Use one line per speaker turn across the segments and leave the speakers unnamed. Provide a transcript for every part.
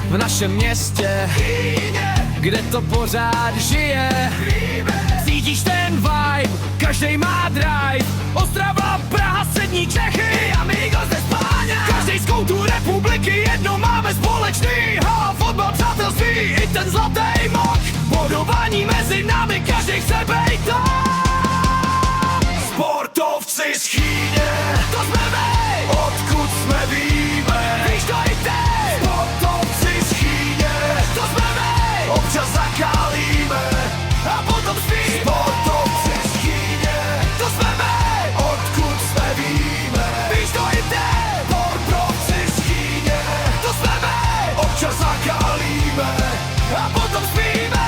v našem městě, kde to pořád žije. Cítíš ten vibe, každej má drive. Ostrava, Praha, střední Čechy, amigos de Spáně. Každej z koutů republiky jedno máme společný. Fotbal, přátelství i ten zlatý mok. Bodování mezi námi, každej chce bejt top. Sportovci z Chýně, to jsme my. Odkud jsme víme, víš to i ty. Sportovci z Chýně, to jsme my. Občas zakálíme a potom spíme. Sportovci z Chýně, to jsme my. Odkud jsme víme, víš to i ty. Sportovci z Chýně, to jsme my. Občas zakálíme a potom spíme.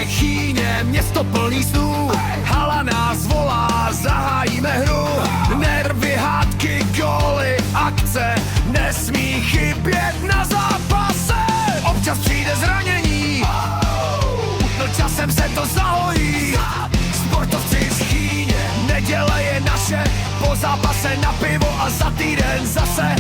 Chýně, město plný snů. Hala nás volá, zahájíme hru. Nervy, hádky, góly, akce nesmí chybět na zápase. Občas přijde zranění, no časem se to zahojí. Sportovci z Chýně, neděle je naše. Po zápase na pivo a za týden zase